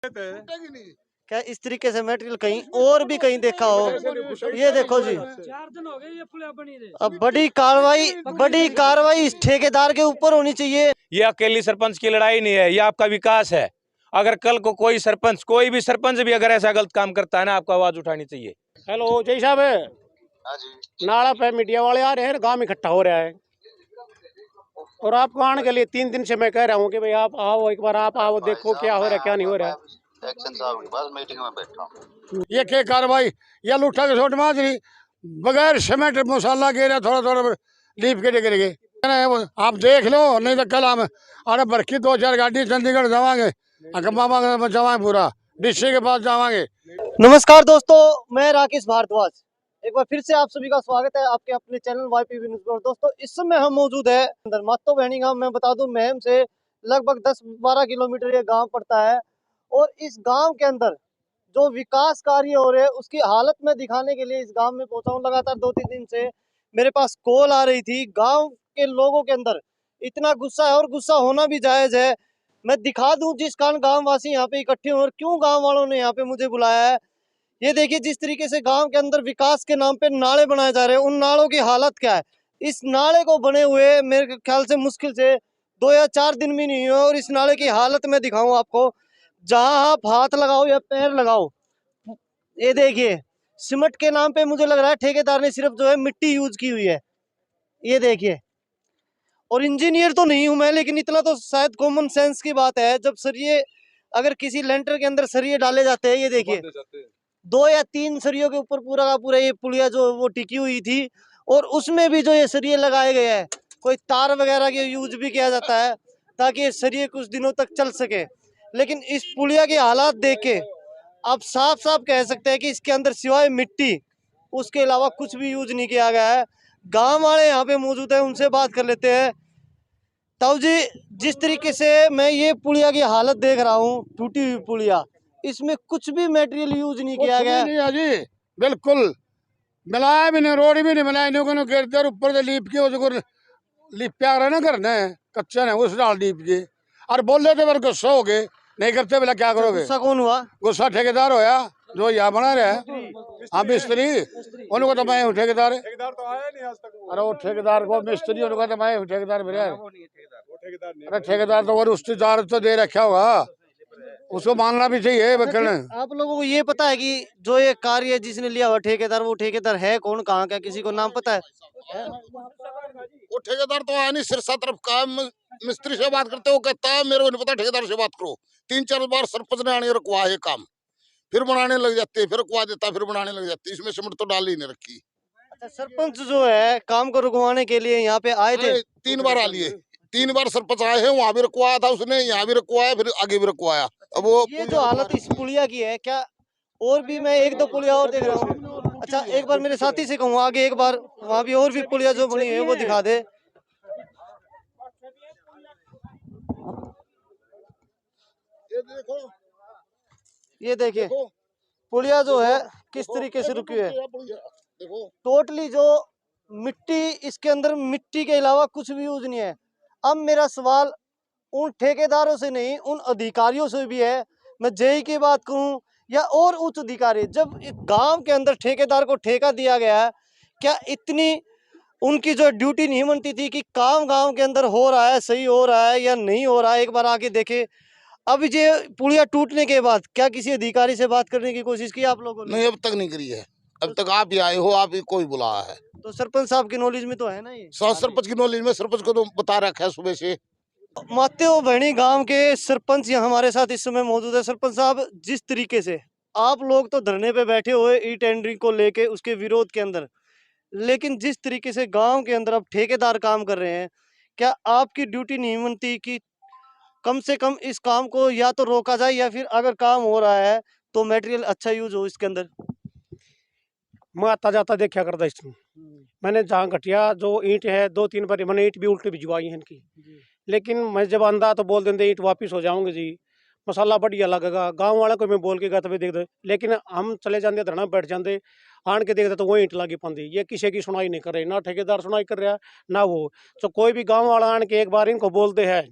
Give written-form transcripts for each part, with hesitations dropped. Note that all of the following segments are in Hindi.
क्या इस तरीके से मटेरियल कहीं और भी कहीं देखा हो? ये देखो जी, 4 दिन हो गए ये पुलिया बनी रही। अब बड़ी कार्रवाई इस ठेकेदार के ऊपर होनी चाहिए। ये अकेली सरपंच की लड़ाई नहीं है, ये आपका विकास है। अगर कल को कोई भी सरपंच भी अगर ऐसा गलत काम करता है ना, आपको आवाज उठानी चाहिए। हेलो जय साहब, नाला पे मीडिया वाले आ रहे हैं, गांव में इकट्ठा हो रहा है और आपको आने के लिए 3 दिन से मैं कह रहा हूँ कि भाई आप आओ, एक बार आप आओ, देखो क्या हो रहा है क्या नहीं हो रहा है। एक्शन साहब के पास मीटिंग में बैठा हूँ। ये क्या कार्रवाई, या लूठा के छोट माजरी बगैर सीमेंट मसाला गिरा, थोड़ा थोड़ा लीप के गिर गए। आप देख लो, नहीं तो कल हम अरे बरकी 2-4 गाड़ी चंडीगढ़ जावांगे, अकबाबा जावांगे, पूरा डिस्ट्रिक्ट के पास जावांगे। नमस्कार दोस्तों, मैं राकेश भारद्वाज, एक बार फिर से आप सभी का स्वागत है आपके अपने चैनल YPV न्यूज़ पर। दोस्तों इस समय हम मौजूद है अंदर मातो बहनी गांव। मैं बता दूं, महम से लगभग 10-12 किलोमीटर ये गांव पड़ता है और इस गांव के अंदर जो विकास कार्य हो रहे हैं उसकी हालत में दिखाने के लिए इस गांव में पहुंचा हूं। लगातार 2-3 दिन से मेरे पास कॉल आ रही थी। गाँव के लोगों के अंदर इतना गुस्सा है और गुस्सा होना भी जायज है। मैं दिखा दूं जिस कारण गाँव वासी यहाँ पे इकट्ठे हुए और क्यों गाँव वालों ने यहाँ पे मुझे बुलाया है। ये देखिए, जिस तरीके से गांव के अंदर विकास के नाम पे नाले बनाए जा रहे हैं, उन नालों की हालत क्या है। इस नाले को बने हुए मेरे ख्याल से मुश्किल से 2 या 4 दिन भी नहीं हुए और इस नाले की हालत में दिखाऊं आपको। जहां आप हाथ लगाओ या पैर लगाओ, ये देखिए, सीमेंट के नाम पे मुझे लग रहा है ठेकेदार ने सिर्फ जो है मिट्टी यूज की हुई है। ये देखिए, और इंजीनियर तो नहीं हूं मैं, लेकिन इतना तो शायद कॉमन सेंस की बात है। जब सरिये, अगर किसी लेंटर के अंदर सरिये डाले जाते हैं, ये देखिए 2 या 3 सरियों के ऊपर पूरा का पूरा ये पुलिया जो वो टिकी हुई थी और उसमें भी जो ये सरिये लगाए गए हैं, कोई तार वगैरह के यूज भी किया जाता है ताकि ये सरिये कुछ दिनों तक चल सके। लेकिन इस पुलिया के हालात देख के आप साफ साफ कह सकते हैं कि इसके अंदर सिवाय मिट्टी उसके अलावा कुछ भी यूज नहीं किया गया है। गाँव वाले यहाँ पे मौजूद है, उनसे बात कर लेते हैं। ताऊ जी, जिस तरीके से मैं ये पुलिया की हालत देख रहा हूँ, टूटी हुई पुलिया, इसमें कुछ भी मटेरियल यूज नहीं किया गया। नहीं जी, बिल्कुल मिलाया भी नहीं, रोड भी नहीं मिलाया, इन्होंने गिरते ऊपर से लीप के उसको लीप प्यार है ना करना है, कच्चा है उस डाल लीप के और बोल रहे थे मेरे गुस्सा हो गए, नहीं करते बोला क्या करोगे। गुस्सा कौन हुआ? गुस्सा ठेकेदार होया जो यहाँ बना रहे हैं, हाँ मिस्त्री, उनको तो मैं हूँ ठेकेदार। तो आया नहीं आज तक। अरे वो ठेकेदार को मिस्त्री, उनको तो मैं हूँ ठेकेदार मेरे। अरे ठेकेदार तो वो रिश्तेदार तो दे रखा होगा, उसको मानना भी चाहिए। आप लोगों को ये पता है कि जो ये कार्य जिसने लिया हुआ ठेकेदार, वो ठेकेदार है कौन, कहाँ का, किसी को नाम पता है? वो ठेकेदार तो आया नहीं, सिरसा तरफ का मिस्त्री से बात करते, वो कहता है मेरे को नहीं पता, ठेकेदार से बात करो। 3-4 बार सरपंच ने आने रुकवा है काम, फिर बनाने लग जाते, फिर रुकवा देता, फिर बनाने लग जाते। इसमें सीमेंट तो डाल ही नहीं रखी। अच्छा, सरपंच जो है काम को रुकवाने के लिए यहाँ पे आए थे? 3 बार आ लिए, 3 बार सरपंच आए हैं, वहाँ भी रुकवाया था उसने, यहाँ भी रुकवाया, फिर आगे भी रुकवाया। अब वो ये जो हालत इस पुलिया की है, क्या और भी मैं 1-2 पुलिया और देख रहा हूँ। अच्छा, एक बार मेरे साथी से कहूँ आगे एक बार वहाँ भी और भी पुलिया जो बनी है वो दिखा दे। ये देखिए पुलिया जो है किस तरीके से रुकी है। टोटली जो मिट्टी, इसके अंदर मिट्टी के अलावा कुछ भी यूज नहीं है। अब मेरा सवाल उन ठेकेदारों से नहीं, उन अधिकारियों से भी है। मैं जेई की बात करूं या और उच्च अधिकारी, जब गांव के अंदर ठेकेदार को ठेका दिया गया है, क्या इतनी उनकी जो ड्यूटी नहीं बनती थी कि काम गांव के अंदर हो रहा है, सही हो रहा है या नहीं हो रहा है, एक बार आके देखे। अब ये पुलिया टूटने के बाद क्या किसी अधिकारी से बात करने की कोशिश की आप लोगों ने? नहीं, अब तक नहीं करी है। अब तक आप ही आए हो, आप ही कोई बुलाया है। तो सरपंच साहब की नॉलेज में तो है ना ये? सरपंच की नॉलेज में, सरपंच को तो बता रखा है सुबह से। मात्यो भैणी गांव के सरपंच यहाँ हमारे साथ इस समय मौजूद है। सरपंच साहब, जिस तरीके से आप लोग तो धरने पे बैठे हुए ई टेंडरिंग को लेके, उसके विरोध के अंदर, लेकिन जिस तरीके से गांव के अंदर अब ठेकेदार काम कर रहे हैं, क्या आपकी ड्यूटी नहीं बनती कि कम से कम इस काम को या तो रोका जाए या फिर अगर काम हो रहा है तो मटेरियल अच्छा यूज हो इसके अंदर? मैं आता जाता देखा करता इसमें, मैंने जहाँ घटिया जो ईंट है 2-3 बार मैंने ईंट भी उल्टी भिजवाई है इनकी, लेकिन मैं जब आंदा तो बोल देते ईंट वापिस हो जाऊंगे जी, मसाला बढ़िया लगेगा। गांव वाले को मैं बोल के गया तभी देख दे, लेकिन हम चले जाते धरना बैठ जाते, आन के देखते तो वो ईंट लगी पाती। ये किसी की सुनाई नहीं कर रही, ना ठेकेदार सुनाई कर रहा ना वो। तो कोई भी गाँव वाला आन के एक बार इनको बोलते हैं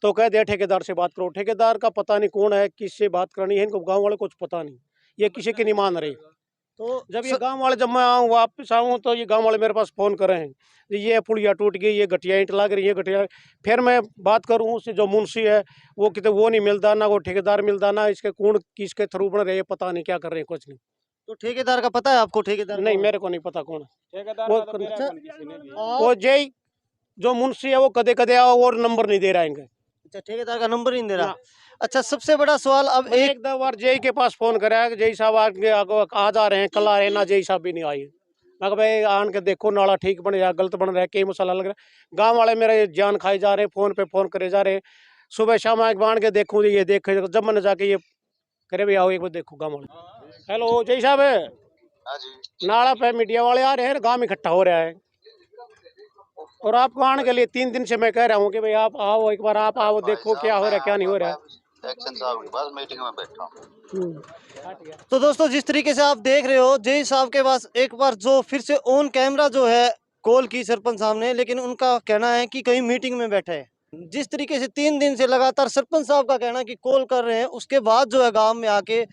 तो कह दिया ठेकेदार से बात करो। ठेकेदार का पता नहीं कौन है, किससे बात करनी है, इनको गांव वाले कुछ पता नहीं, ये किसी की नहीं मान रहे। तो जब ये गांव वाले, जब मैं आऊँ वापस आऊँ तो ये गांव वाले मेरे पास फ़ोन कर रहे हैं, ये पुलिया टूट गई, ये गठिया ईंट लग रही है, गठिया। फिर मैं बात करूँ उससे, जो मुंशी है वो कितने, वो नहीं मिलता, ना वो ठेकेदार मिलता, ना इसके कौन किसके थ्रू बन रहे, पता नहीं क्या कर रहे हैं, कुछ नहीं। तो ठेकेदार का पता है आपको? ठेकेदार नहीं, कौन है? मेरे को नहीं पता कौन है और वो। जय जो मुंशी है वो कदे कदे आओ और नंबर नहीं दे रहा है इनका। अच्छा, ठेकेदार का नंबर ही नहीं दे रहा। अच्छा, सबसे बड़ा सवाल अब मैंने एक एक दो बार जय के पास फोन करा, जय साहब आज आ रहे हैं, कल आ रहे हैं, ना जय साहब भी नहीं आए। मैं कहा भाई आन के देखो, नाला ठीक बन रहा, गलत बन रहा है, कई मसाला लग रहा है। गांव वाले मेरे जान खाए जा रहे हैं, फोन पे फोन करे जा रहे हैं। सुबह शाम आके बांध के देखूँ, ये देखे, जब मैंने जाके ये करे भाई आओ एक बार देखो गाँव वाले। हेलो जय साहब, नाला पे मीडिया वाले आ रहे हैं, गाँव में इकट्ठा हो रहा है, और आपको आने के लिए 3 दिन से मैं कह रहा हूँ कि भाई आप आओ, एक बार आप आओ, देखो क्या हो रहा है क्या नहीं हो रहा है। एक्शन साहब के पास मीटिंग में बैठा हूँ। तो दोस्तों, जिस तरीके से आप देख रहे हो, जय साहब के पास एक बार जो फिर से ऑन कैमरा जो है कॉल की सरपंच साहब ने, लेकिन उनका कहना है कि कहीं मीटिंग में बैठे हैं। जिस तरीके से 3 दिन से लगातार सरपंच साहब का कहना है कि कॉल कर रहे हैं, उसके बाद जो है गांव में आके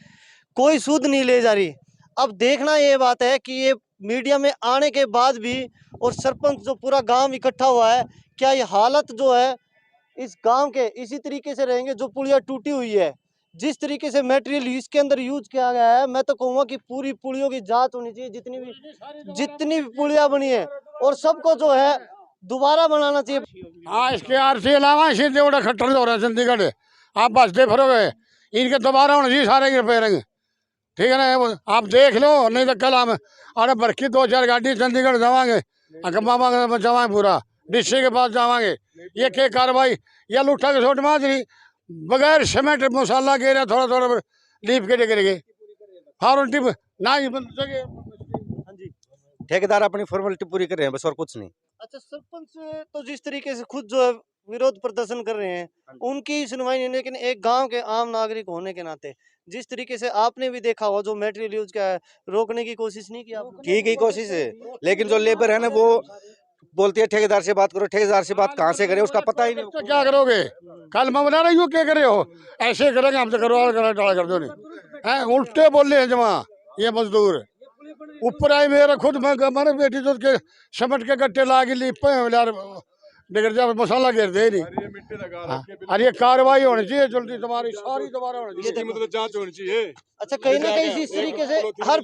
कोई सूद नहीं ले जा रही। अब देखना ये बात है कि ये मीडिया में आने के बाद भी और सरपंच जो पूरा गांव इकट्ठा हुआ है, क्या ये हालत जो है इस गांव के इसी तरीके से रहेंगे? जो पुलिया टूटी हुई है, जिस तरीके से मटेरियल इसके अंदर यूज किया गया है, मैं तो कहूँगा कि पूरी पुलियों की जांच होनी चाहिए, जितनी भी पुलिया बनी है, और सबको जो है दोबारा बनाना चाहिए। हाँ, इसके आरसी अलावा सीधे उड़े खट्टर हो रहे हैं चंडीगढ़। आप बसते फिरोगे, इनके दोबारा होने चाहिए सारे रिपेयरिंग, ठीक है ना। आप देख लो, नहीं तो कल हम अरे बरकी 2-4 गाड़ी चंडीगढ़ जावांगे, मामा जावांगे, पूरा डीसी के पास जावांगे। ये क्या कार्रवाई, या लुट्ठा के छोट माजरी बगैर सीमेंट मसाला गिर थोड़ा थोड़ा लीप के गिर गए फॉर्मेलिटी ना ही हाँ जी। ठेकेदार अपनी फॉर्मेलिटी पूरी कर रहे हैं बस, और कुछ नहीं। अच्छा, सरपंच तो जिस तरीके से खुद जो है विरोध प्रदर्शन कर रहे हैं, उनकी सुनवाई नहीं, लेकिन एक गांव के आम नागरिक होने के नाते जिस तरीके से आपने भी देखा हो, जो मटेरियल यूज किया है, रोकने की कोशिश नहीं की आपने? ठीक ही कोशिश है, लेकिन जो लेबर है ना वो बोलती है ठेकेदार से बात करो। ठेकेदार से बात कहाँ से करें, उसका पता ही नहीं। तो क्या करोगे, कल मैं बना रही हूँ, क्या करे हो, ऐसे करेंगे हम तो करवा कर दो नहीं है, उल्टे बोल रहे हैं जमा ये मजदूर। ऊपर आई मेरा खुद मैंने बेटी तो के समट के गट्टे ला के लीपे यार बिगड़ जाए, मसाला गिर दे नहीं। अरे ये कार्रवाई होनी चाहिए जल्दी, तुम्हारी सारी दोबारा होनी चाहिए, मतलब जांच होनी चाहिए। अच्छा, कहीं ना कहीं इस तरीके से हर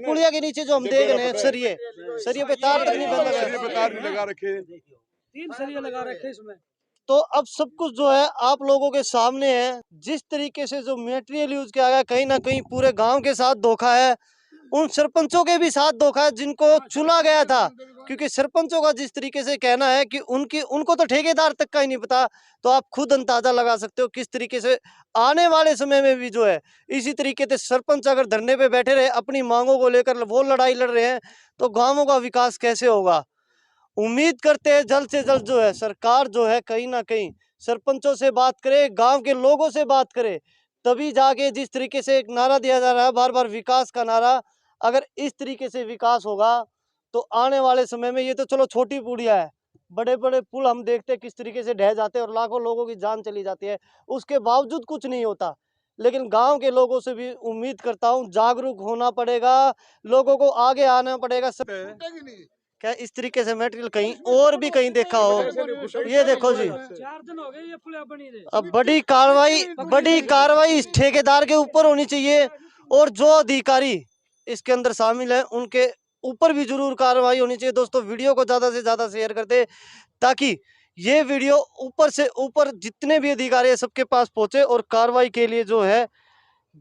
पुलिया के नीचे जो हम देख रहे हैं सरिये पे तार तक नहीं लगा रखे, 3 सरिये लगा रखे इसमें। तो अब सब कुछ जो है आप लोगों के सामने है। जिस तरीके से जो मटेरियल यूज किया गया, कहीं ना कहीं पूरे गांव के साथ धोखा है, उन सरपंचों के भी साथ धोखा है जिनको चुना गया था। क्योंकि सरपंचों का जिस तरीके से कहना है कि उनको तो ठेकेदार तक का ही नहीं पता, तो आप खुद अंदाजा लगा सकते हो किस तरीके से आने वाले समय में भी जो है इसी तरीके से सरपंच अगर धरने पे बैठे रहे, अपनी मांगों को लेकर वो लड़ाई लड़ रहे हैं, तो गांवों का विकास कैसे होगा। उम्मीद करते हैं जल्द से जल्द जो है सरकार जो है कहीं ना कहीं सरपंचों से बात करे, गांव के लोगों से बात करे, तभी जाके जिस तरीके से एक नारा दिया जा रहा है बार बार विकास का नारा, अगर इस तरीके से विकास होगा तो आने वाले समय में, ये तो चलो छोटी पुलिया है, बड़े बड़े पुल हम देखते हैं किस तरीके से ढह जाते हैं और लाखों लोगों की जान चली जाती है, उसके बावजूद कुछ नहीं होता। लेकिन गांव के लोगों से भी उम्मीद करता हूं जागरूक होना पड़ेगा, लोगों को आगे आना पड़ेगा। क्या इस तरीके से मटेरियल कहीं और भी कहीं देखा हो? ये देखो जी, 4 दिन हो गए ये पुलिया बनी रहे। अब बड़ी कार्रवाई इस ठेकेदार के ऊपर होनी चाहिए, और जो अधिकारी इसके अंदर शामिल है उनके ऊपर भी जरूर कार्रवाई होनी चाहिए। दोस्तों, वीडियो को ज्यादा से ज्यादा शेयर कर दे, ताकि ये वीडियो ऊपर से ऊपर जितने भी अधिकारी है सबके पास पहुंचे, और कार्रवाई के लिए जो है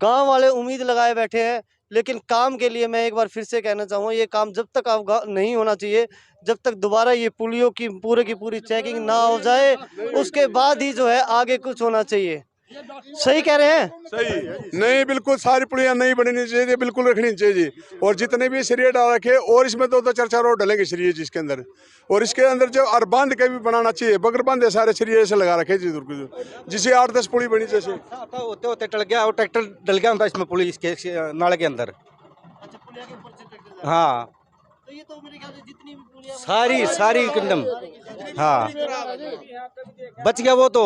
गांव वाले उम्मीद लगाए बैठे हैं। लेकिन काम के लिए मैं एक बार फिर से कहना चाहूँगा, ये काम जब तक आप नहीं होना चाहिए, जब तक दोबारा ये पुलियों की पूरी चेकिंग ना हो जाए, उसके बाद ही जो है आगे कुछ होना चाहिए। सही कह रहे हैं? सही नहीं, बिल्कुल सारी पुलियां नहीं बननी चाहिए, बिल्कुल रखनी चाहिए जी। और जितने भी सरिये डाल रखे, और इसमें तो 4-4 रोड डलेंगे सरिये जिसके अंदर, और इसके अंदर जो और बांध के भी बनाना चाहिए, बगैर बांधे सारे सरिये ऐसे लगा रखे जी, जिसे 8-10 पुली बनी जैसे होते होते टल गया और ट्रैक्टर डल गया होता इसमें पुलिस के नाले के अंदर। हाँ, तो ये तो मेरे ख्याल से जितनी भी पुलियां सारी किंगडम। हाँ, बच गया वो तो,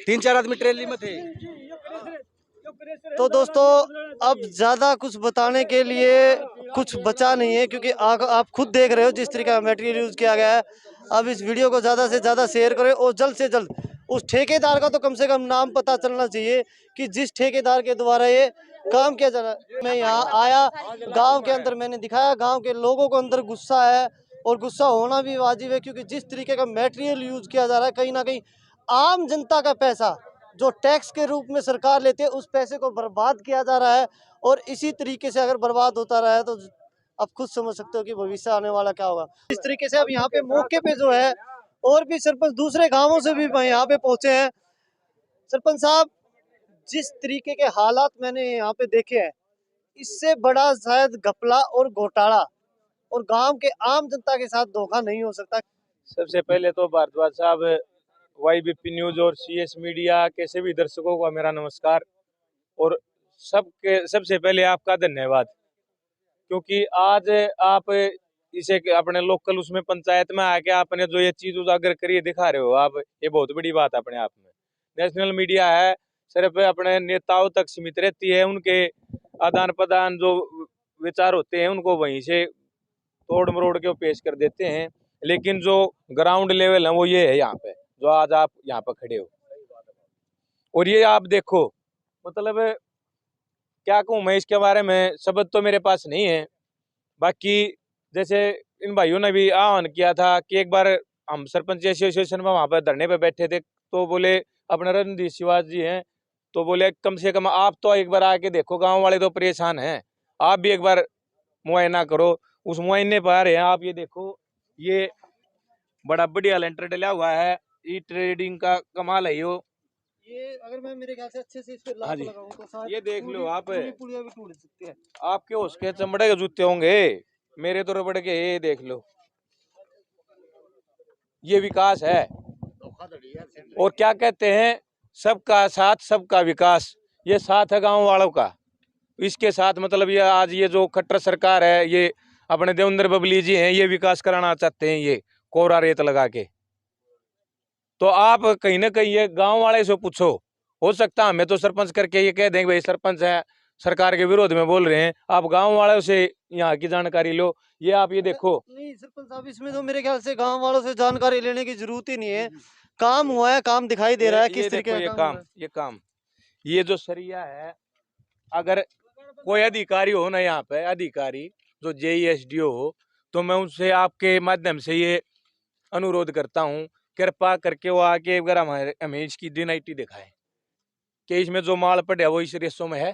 3-4 आदमी ट्रेली में थे। तो दोस्तों अब ज्यादा कुछ बताने के लिए कुछ बचा नहीं है, क्योंकि आप खुद देख रहे हो जिस तरीके का मटेरियल यूज किया गया है। अब इस वीडियो को ज्यादा से ज्यादा शेयर करें और जल्द से जल्द उस ठेकेदार का तो कम से कम नाम पता चलना चाहिए कि जिस ठेकेदार के द्वारा ये काम किया जा रहा है। मैं यहाँ आया, गांव के अंदर मैंने दिखाया, गांव के लोगों को अंदर गुस्सा है और गुस्सा होना भी वाजिब है, क्योंकि जिस तरीके का मटेरियल यूज किया जा रहा है, कहीं ना कहीं आम जनता का पैसा जो टैक्स के रूप में सरकार लेते है उस पैसे को बर्बाद किया जा रहा है। और इसी तरीके से अगर बर्बाद होता रहा है तो आप खुद समझ सकते हो कि भविष्य आने वाला क्या होगा। इस तरीके से अब यहाँ पे मौके पे जो है और भी सरपंच दूसरे गांवों से भी यहाँ पे पहुंचे हैं। सरपंच साहब, जिस तरीके के हालात मैंने यहाँ पे देखे हैं, इससे बड़ा शायद घपला और घोटाला और गांव के आम जनता के साथ धोखा नहीं हो सकता। सबसे पहले तो भारद्वाज साहब, YBP न्यूज और CS मीडिया के सभी दर्शकों को मेरा नमस्कार। और सबसे पहले आपका धन्यवाद, क्योंकि आज आप इसे अपने लोकल उसमें पंचायत में आके आपने जो ये चीज उजागर करी दिखा रहे हो आप, ये बहुत बड़ी बात है अपने आप में। नेशनल मीडिया है, सिर्फ अपने नेताओं तक सीमित रहती है, उनके आदान प्रदान जो विचार होते हैं उनको वहीं से तोड़ मरोड़ के पेश कर देते हैं, लेकिन जो ग्राउंड लेवल है वो ये है यहाँ पे जो आज आप यहाँ पे खड़े हो। और ये आप देखो, मतलब क्या कहूँ मैं इसके बारे में, शब्द तो मेरे पास नहीं है। बाकी जैसे इन भाइयों ने भी आह्वान किया था कि एक बार हम सरपंच एसोसिएशन में वहाँ पर धरने पे बैठे थे, तो बोले अपने रणधीर शिवाज जी हैं, तो बोले कम से कम आप तो एक बार आके देखो, गांव वाले तो परेशान हैं, आप भी एक बार मुआयना करो। उस मुआयने पर आ रहे हैं आप, ये देखो, ये बड़ा बढ़िया लेंटर डला हुआ है, ई ट्रेडिंग का कमाल है ये अगर मैं मेरे ख्याल से अच्छे से इस पे हाँ लात जी, लगाऊं तो शायद ये देख लो आप, पुलियां भी टूट सकती है। आपके उसके चमड़े के जूते होंगे, मेरे तो रबड़ के, ये देख लो, ये विकास है। और क्या कहते हैं, सबका साथ सबका विकास, ये साथ है गांव वालों का। इसके साथ मतलब ये आज ये जो खट्टर सरकार है, ये अपने देवेंद्र बबली जी हैं, ये विकास कराना चाहते हैं, ये कोरा रेत लगा के। तो आप कहीं ना कहीं ये गांव वाले से पूछो, हो सकता हमें तो सरपंच करके ये कह देंगे भाई सरपंच है, सरकार के विरोध में बोल रहे हैं, आप गांव वालों से यहाँ की जानकारी लो। ये आप ये देखो, नहीं सरपंच साहब, इसमें तो मेरे ख्याल से गांव वालों से जानकारी लेने की जरूरत ही नहीं है। काम हुआ है, काम दिखाई दे रहा है किस तरीके ये का काम, ये काम, ये जो सरिया है, अगर कोई अधिकारी हो ना यहाँ पे, अधिकारी जो JESDO हो, तो मैं उनसे आपके माध्यम से ये अनुरोध करता हूँ, कृपा करके वो आके अगर हमें इसकी DNIT दिखाएं कि इसमें जो माल पड़े है वो इस रेसों में है।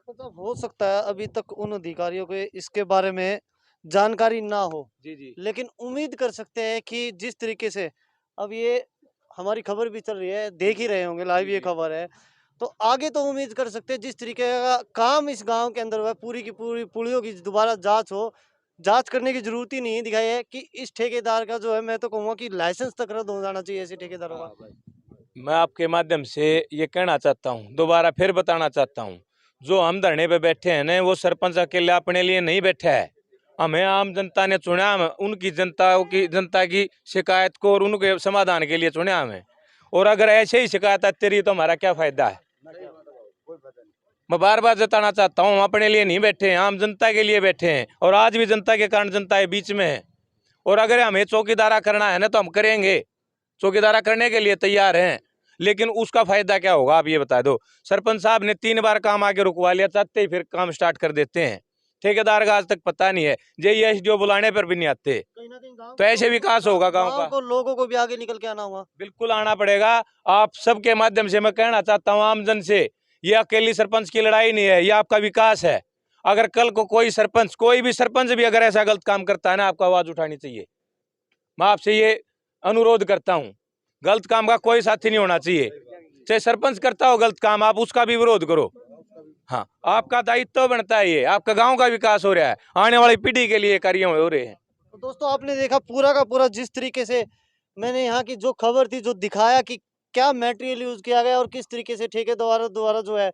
मतलब हो सकता है अभी तक उन अधिकारियों को इसके बारे में जानकारी ना हो, जी, लेकिन उम्मीद कर सकते हैं कि जिस तरीके से अब ये हमारी खबर भी चल रही है, देख ही रहे होंगे, लाइव ये खबर है, तो आगे तो उम्मीद कर सकते हैं जिस तरीके का काम इस गांव के अंदर हुआ है, पूरी की पूरी पुलियों की दोबारा जांच हो। जांच करने की जरूरत ही नहीं दिखाई है कि इस ठेकेदार का जो है, मैं तो कहूँगा कि लाइसेंस तक रद्द हो जाना चाहिए ऐसे ठेकेदारों का। मैं आपके माध्यम से ये कहना चाहता हूँ, दोबारा फिर बताना चाहता हूँ, जो हम धरने पे बैठे हैं ना, वो सरपंच अकेले अपने लिए नहीं बैठा है, हमें आम जनता ने चुना, हम उनकी जनता की शिकायत को और उनके समाधान के लिए चुना हमें। और अगर ऐसे ही शिकायत आती रही तो हमारा क्या फायदा है। मैं बार बार जताना चाहता हूँ, हम अपने लिए नहीं बैठे हैं, आम जनता के लिए बैठे हैं, और आज भी जनता के कारण जनता के बीच में है। और अगर हमें चौकीदारा करना है ना तो हम करेंगे, चौकीदारा करने के लिए तैयार हैं, लेकिन उसका फायदा क्या होगा आप ये बता दो। सरपंच साहब ने 3 बार काम आगे रुकवा लिया, चाहते ही फिर काम स्टार्ट कर देते हैं। ठेकेदार का आज तक पता नहीं है, JESDO बुलाने पर भी नहीं आते, कहीं ना कहीं गांव तो ऐसे विकास होगा गांव का। को लोगों को भी आगे निकल के आना होगा। बिल्कुल आना पड़ेगा। आप सबके माध्यम से मैं कहना चाहता हूँ आम जन से, ये अकेली सरपंच की लड़ाई नहीं है, ये आपका विकास है। अगर कल को कोई सरपंच, कोई भी सरपंच भी अगर ऐसा गलत काम करता है ना, आपको आवाज उठानी चाहिए। मैं आपसे ये अनुरोध करता हूँ, गलत काम का कोई साथी नहीं होना चाहिए। चाहे सरपंच करता हो गलत काम, आप उसका भी विरोध करो। हाँ, आपका दायित्व बनता है, ये आपका गांव का विकास हो रहा है, आने वाली पीढ़ी के लिए कार्य हो रहे हैं। तो दोस्तों आपने देखा पूरा का पूरा, जिस तरीके से मैंने यहाँ की जो खबर थी, जो दिखाया कि क्या मटेरियल यूज किया गया और किस तरीके से ठेकेदार द्वारा जो है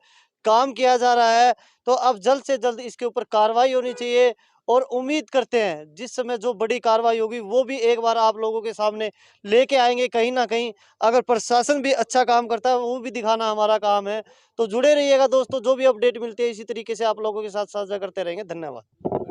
काम किया जा रहा है। तो अब जल्द से जल्द इसके ऊपर कार्रवाई होनी चाहिए और उम्मीद करते हैं जिस समय जो बड़ी कार्रवाई होगी वो भी एक बार आप लोगों के सामने लेके आएंगे। कहीं ना कहीं अगर प्रशासन भी अच्छा काम करता है वो भी दिखाना हमारा काम है। तो जुड़े रहिएगा दोस्तों, जो भी अपडेट मिलती है इसी तरीके से आप लोगों के साथ साझा करते रहेंगे। धन्यवाद।